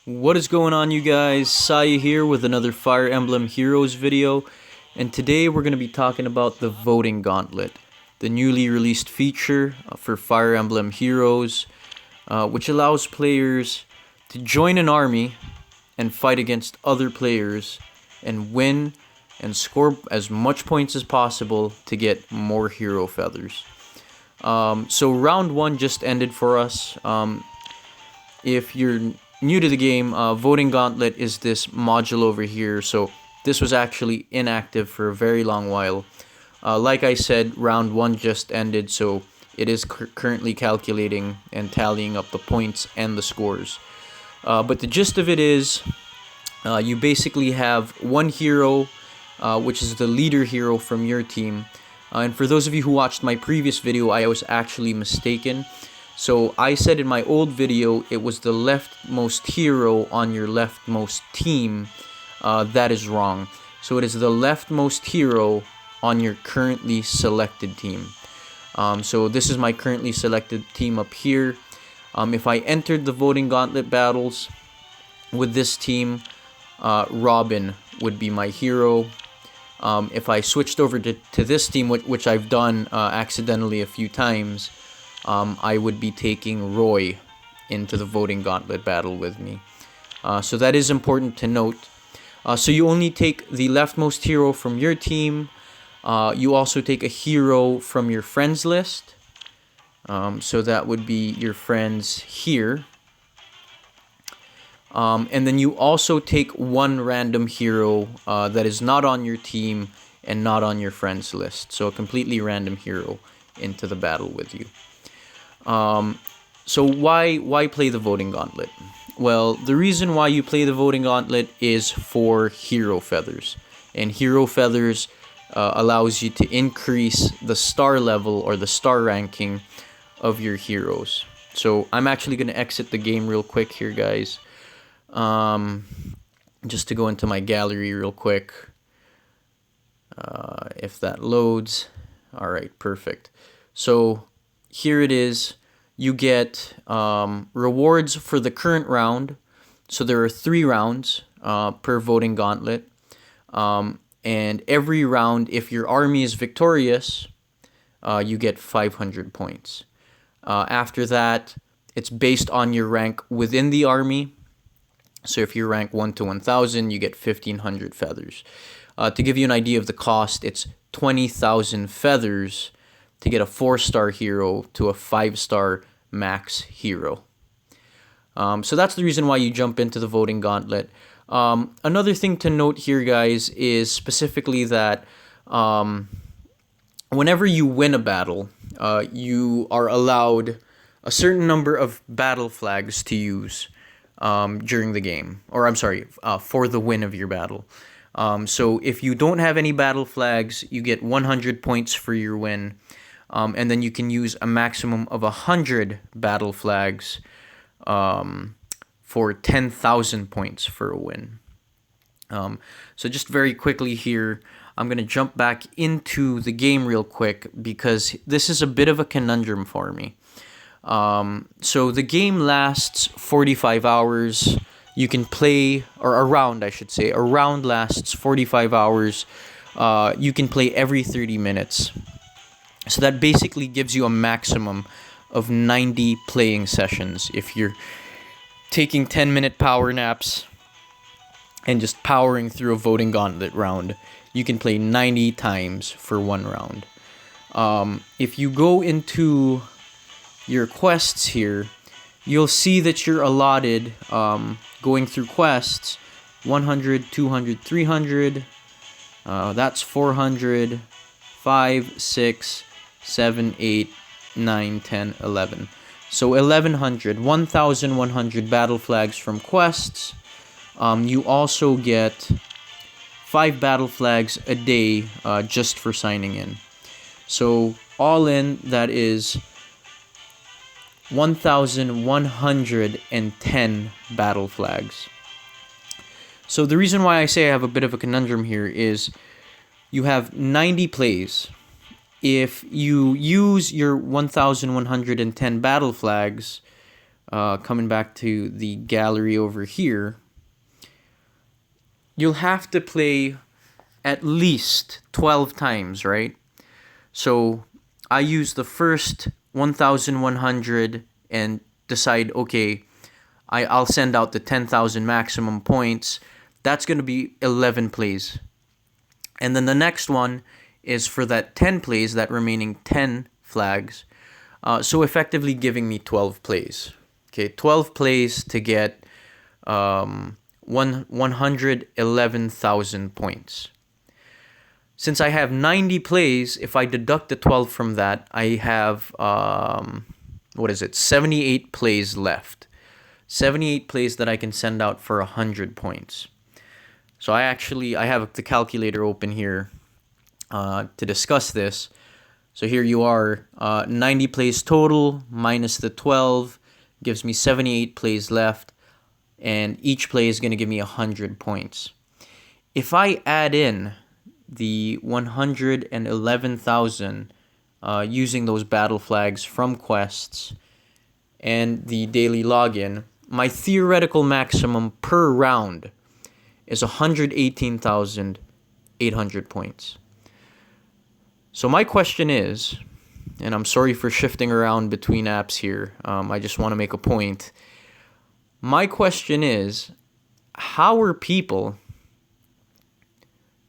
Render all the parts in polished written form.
What is going on, you guys? Saya here with another Fire Emblem Heroes video, and today we're going to be talking about the Voting Gauntlet, the newly released feature for Fire Emblem Heroes, which allows players to join an army and fight against other players and win and score as much points as possible to get more hero feathers. So round 1 just ended for us. If you're new to the game, Voting Gauntlet is this module over here, so this was actually inactive for a very long while. Like I said, round 1 just ended, so it is currently calculating and tallying up the points and the scores. But the gist of it is, you basically have one hero, which is the leader hero from your team. And for those of you who watched my previous video, I was actually mistaken. So I said in my old video it was the leftmost hero on your leftmost team. That is wrong. So it is the leftmost hero on your currently selected team. So this is my currently selected team up here. If I entered the Voting Gauntlet battles with this team, Robin would be my hero. If I switched over to this team, which I've done accidentally a few times, I would be taking Roy into the Voting Gauntlet battle with me. So that is important to note. So you only take the leftmost hero from your team. You also take a hero from your friends list. So that would be your friends here. And then you also take one random hero that is not on your team and not on your friends list. So a completely random hero into the battle with you. So why play the Voting Gauntlet? Well, the reason why you play the Voting Gauntlet is for hero feathers. And hero feathers allows you to increase the star level or the star ranking of your heroes. So I'm actually going to exit the game real quick here, guys. Just to go into my gallery real quick. If that loads. Alright, perfect. So here it is. You get rewards for the current round. So there are 3 rounds per Voting Gauntlet. And every round, if your army is victorious, you get 500 points. After that, it's based on your rank within the army. So if you rank 1 to 1,000, you get 1,500 feathers. To give you an idea of the cost, it's 20,000 feathers to get a 4-star hero to a 5-star max hero. So that's the reason why you jump into the Voting Gauntlet. Another thing to note here, guys, is specifically that whenever you win a battle, you are allowed a certain number of battle flags to use during the game. Or I'm sorry, for the win of your battle. So if you don't have any battle flags, you get 100 points for your win. And then you can use a maximum of 100 battle flags for 10,000 points for a win. So just very quickly here, I'm going to jump back into the game real quick because this is a bit of a conundrum for me. So the game lasts 45 hours. You can play, or a round I should say, a round lasts 45 hours. You can play every 30 minutes. So that basically gives you a maximum of 90 playing sessions. If you're taking 10-minute power naps and just powering through a Voting Gauntlet round, you can play 90 times for one round. If you go into your quests here, you'll see that you're allotted, going through quests, 100, 200, 300, that's 400, 5, 6, 7, 8, 9, 10, 11. So 1,100 battle flags from quests. You also get 5 battle flags a day just for signing in. So all in, that is 1,110 battle flags. So the reason why I say I have a bit of a conundrum here is you have 90 plays. If you use your 1,110 battle flags, coming back to the gallery over here, you'll have to play at least 12 times, right? So I use the first 1,100 and decide, okay, I'll send out the 10,000 maximum points. That's going to be 11 plays. And then the next one is for that 10 plays, that remaining 10 flags. So effectively giving me 12 plays. Okay, 12 plays to get 111,000 points. Since I have 90 plays, if I deduct the 12 from that, I have, 78 plays left. 78 plays that I can send out for 100 points. So I have the calculator open here to discuss this. So here you are, 90 plays total minus the 12 gives me 78 plays left, and each play is going to give me 100 points. If I add in the 111,000 using those battle flags from quests and the daily login, my theoretical maximum per round is 118,800 points. So my question is, and I'm sorry for shifting around between apps here, I just want to make a point. My question is, how are people,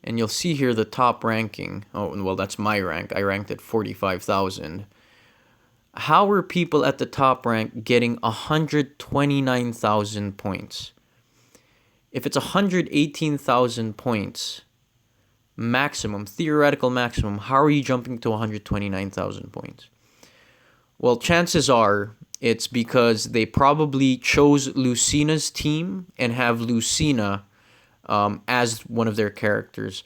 and you'll see here the top ranking, oh, well, that's my rank, I ranked at 45,000. How are people at the top rank getting 129,000 points? If it's 118,000 points maximum, theoretical maximum, how are you jumping to 129,000 points? Well, chances are it's because they probably chose Lucina's team and have Lucina as one of their characters.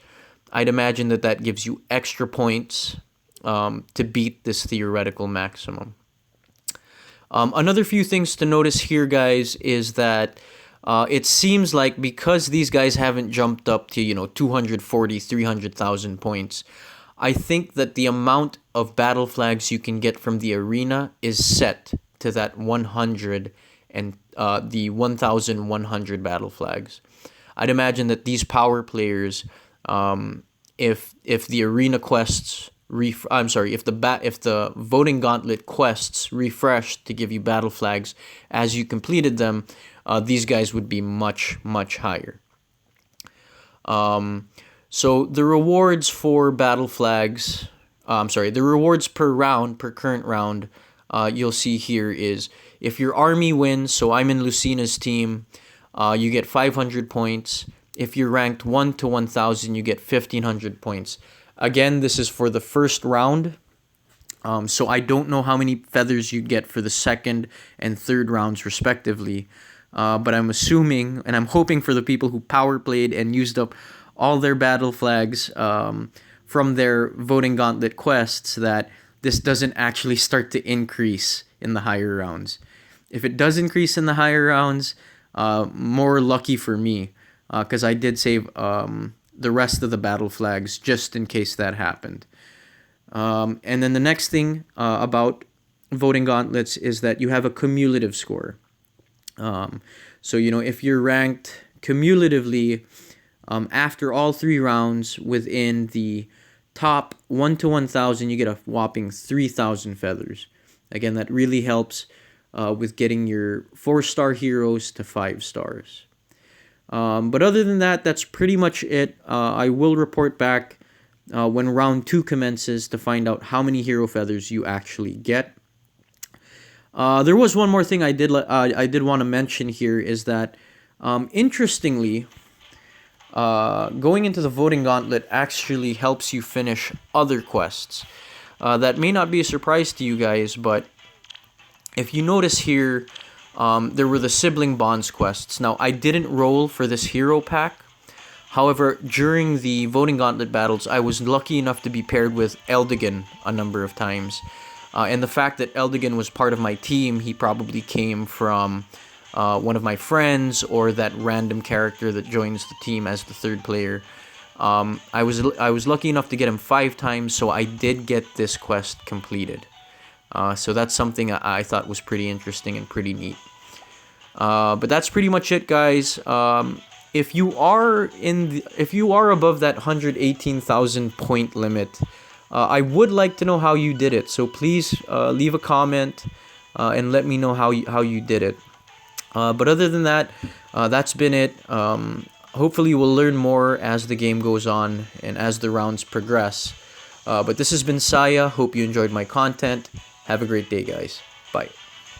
I'd imagine that gives you extra points to beat this theoretical maximum. Another few things to notice here, guys, is that it seems like because these guys haven't jumped up to 240, 300,000 points, I think that the amount of battle flags you can get from the arena is set to that 100 and the 1,100 battle flags. I'd imagine that these power players, if the arena quests if the Voting Gauntlet quests refreshed to give you battle flags as you completed them, these guys would be much, much higher. So the rewards for battle flags, the rewards per current round, you'll see here is if your army wins, so I'm in Lucina's team, you get 500 points. If you're ranked 1 to 1,000, you get 1,500 points. Again, this is for the first round. So I don't know how many feathers you get for the second and third rounds respectively. But I'm assuming and I'm hoping for the people who power played and used up all their battle flags from their Voting Gauntlet quests that this doesn't actually start to increase in the higher rounds. If it does increase in the higher rounds, more lucky for me, because I did save the rest of the battle flags just in case that happened. And then the next thing about Voting Gauntlets is that you have a cumulative score. So, if you're ranked cumulatively after all 3 rounds within the top 1 to 1,000, you get a whopping 3,000 feathers. Again, that really helps with getting your 4-star heroes to 5 stars. But other than that, that's pretty much it. I will report back when round 2 commences to find out how many hero feathers you actually get. There was one more thing I did want to mention here is that, interestingly, going into the Voting Gauntlet actually helps you finish other quests. That may not be a surprise to you guys, but if you notice here, there were the Sibling Bonds quests. Now, I didn't roll for this hero pack. However, during the Voting Gauntlet battles, I was lucky enough to be paired with Eldigan a number of times. And the fact that Eldigan was part of my team, he probably came from one of my friends or that random character that joins the team as the third player. I was lucky enough to get him 5 times, so I did get this quest completed. So that's something I thought was pretty interesting and pretty neat. But that's pretty much it, guys. If you are above that 118,000 point limit, I would like to know how you did it. So please leave a comment and let me know how you did it. But other than that, that's been it. Hopefully we'll learn more as the game goes on and as the rounds progress. But this has been Saya. Hope you enjoyed my content. Have a great day, guys. Bye.